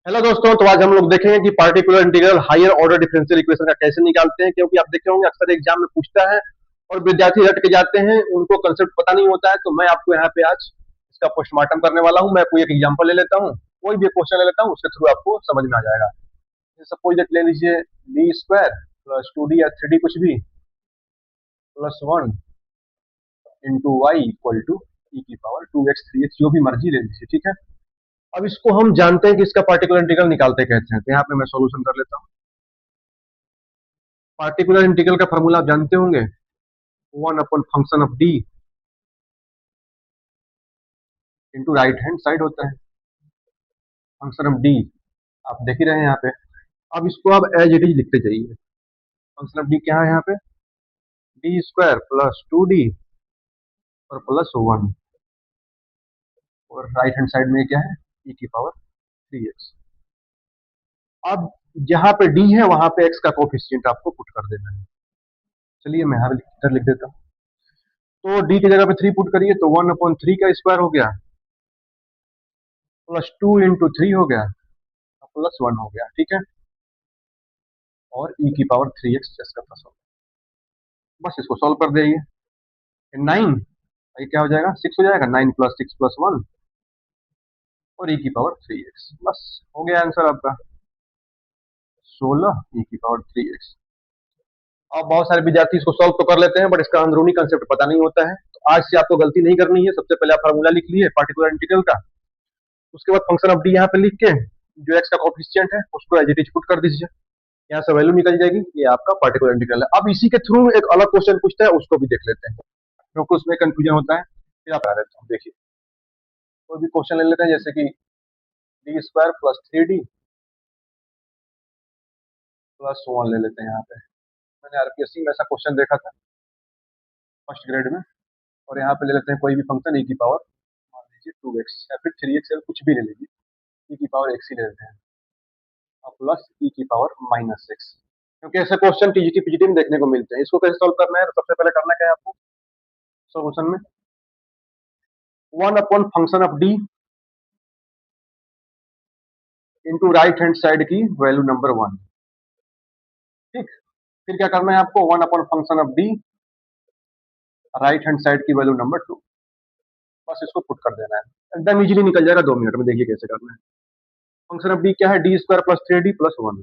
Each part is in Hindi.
हेलो दोस्तों, तो आज हम लोग देखेंगे कि particular integral higher order differential equation का कैसे निकालते हैं। क्योंकि आप देखे होंगे अक्सर एग्जाम में पूछता है और विद्यार्थी रट के जाते हैं, उनको कंसेप्ट पता नहीं होता है। तो मैं आपको यहाँ पे आज इसका पोस्टमार्टम करने वाला हूँ। मैं कोई एक एग्जाम्पल ले लेता हूँ, कोई भी क्वेश्चन ले लेता हूँ, उसके थ्रू आपको समझ में आ जाएगा। सपोज दैट ले लीजिए D square plus two D या थ्री डी कुछ भी plus one into y equal to e की power two x three x, जो भी मर्जी ले लीजिए, ठीक है। अब इसको हम जानते हैं कि इसका पार्टिकुलर इंटीग्रल निकालते कैसे हैं। तो यहाँ पे मैं सॉल्यूशन कर लेता हूँ। पार्टिकुलर इंटीग्रल का फॉर्मूला आप जानते होंगे, one upon function of D into right hand side होता है फंक्शन ऑफ डी। आप देख ही रहे हैं यहाँ पे। अब इसको आप एज इट इज लिखते जाइए। फंक्शन ऑफ डी क्या है यहाँ पे, D square plus two D और प्लस वन, और राइट हैंड साइड में क्या है, ई की पावर थ्री एक्स। अब जहां पे डी है वहां पे एक्स का कोफिशिएंट आपको पुट कर देना है। चलिए मैं यहाँ इधर लिख देता हूँ। तो डी की जगह पे थ्री पुट करिए, तो वन अपॉन थ्री का स्क्वायर हो गया प्लस टू इंटू थ्री हो गया प्लस वन हो गया, ठीक है। और ई की पावर थ्री एक्स इसका प्लस हो गया। बस इसको सॉल्व कर देंगे। नाइन, ये क्या हो जाएगा, सिक्स हो जाएगा। Nine plus six plus one और ई की पावर थ्री एक्स, बस हो गया आंसर आपका 16 ई की पावर थ्री एक्स। अब बहुत सारे विद्यार्थी इसको सॉल्व तो कर लेते हैं, बट इसका अंदरूनी कंसेप्ट पता नहीं होता है। तो आज से आपको गलती नहीं करनी है। सबसे पहले आप फार्मूला लिख लिए पार्टिकुलर इंटीग्रल का, उसके बाद फंक्शन ऑफ डी यहाँ पे लिख के जो एक्स का कोफिशिएंट है उसको एज इट इज पुट कर दीजिए। यहाँ से वैल्यू निकल जाएगी, ये आपका पार्टिकुलर इंटीग्रल है। अब इसी के थ्रू एक अलग क्वेश्चन पूछता है, उसको भी देख लेते हैं, क्योंकि उसमें कंफ्यूजन होता है। फिर आप आ देता हूँ, देखिए कोई भी क्वेश्चन ले लेते हैं, जैसे कि D square plus three D plus one ले लेते हैं। यहाँ पे मैंने आरपीएससी में ऐसा क्वेश्चन देखा था फर्स्ट ग्रेड में। और यहाँ पे ले लेते हैं कोई भी फंक्शन ई की पावर, मान लीजिए टू एक्स या फिर थ्री एक्स, कुछ भी ले लीजिए, ई की पावर एक्स ही ले लेते हैं, और प्लस ई की पावर माइनस एक्स। क्योंकि ऐसे क्वेश्चन टीजीटी पीजीटी में देखने को मिलते हैं। इसको कैसे सॉल्व करना है, तो सबसे पहले करना क्या है आपको, सॉल्यूशन में one upon function of D into right hand side की वैल्यू नंबर वन, ठीक। फिर क्या करना है आपको, one upon function of D right hand side की वैल्यू नंबर टू, बस इसको पुट कर देना है। एकदम इजीली निकल जाएगा 2 मिनट में। देखिए कैसे करना है। फंक्शन ऑफ डी क्या है, D square plus three D plus one,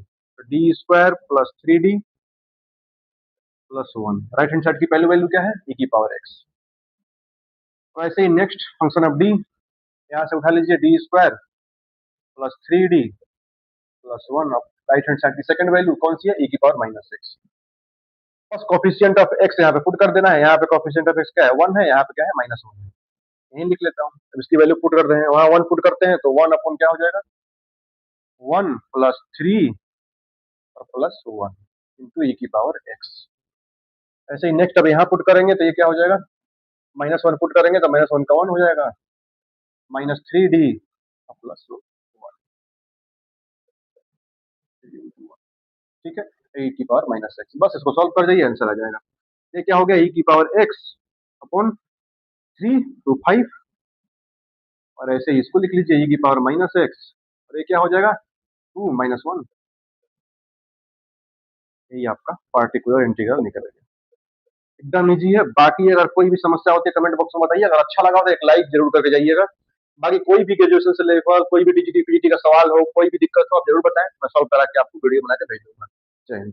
D square plus three D plus one. Right hand side की पहली वैल्यू क्या है, ई की पावर एक्स। तो ऐसे ही नेक्स्ट फंक्शन ऑफ डी, यहाँ से उठा लीजिए D square plus three D plus one. Right hand side की सेकंड वैल्यू कौन सी है, ई की पावर माइनस एक्स। बस कोफिशिएंट ऑफ एक्स यहाँ पे पुट कर देना है। यहाँ पे कोफिशिएंट ऑफ एक्स क्या है, वन है, यहाँ पे क्या है, माइनस वन है। यही लिख लेता हूँ। अब इसकी वैल्यू पुट कर रहे हैं, वहां वन पुट करते हैं, तो वन अपॉन क्या हो जाएगा, वन प्लस थ्री और प्लस वन इंटू ई की पावर एक्स। ऐसे ही नेक्स्ट अब यहाँ पुट करेंगे तो ये क्या हो जाएगा, माइनस वन पुट करेंगे तो माइनस वन का वन हो जाएगा, minus three D plus one, ठीक है। ई की पावर माइनस एक्स, बस इसको सॉल्व कर जाइए, आंसर आ जाएगा। ये क्या हो गया, ई की power x upon three two five, और ऐसे ही इसको लिख लीजिए ई की पावर माइनस एक्स, और ये क्या हो जाएगा, टू माइनस वन। यही आपका पार्टिकुलर इंटीग्रल निकल गया। एकदम इजी है। बाकी अगर कोई भी समस्या होती है कमेंट बॉक्स में बताइए। अगर अच्छा लगा तो एक लाइक जरूर करके जाइएगा। बाकी कोई भी ग्रेजुएशन से लेकर कोई भी टीजीटी पीजीटी का सवाल हो, कोई भी दिक्कत हो, आप जरूर बताएं, मैं सॉल्व करा के आपको वीडियो बना के भेज दूंगा। जय हिंद।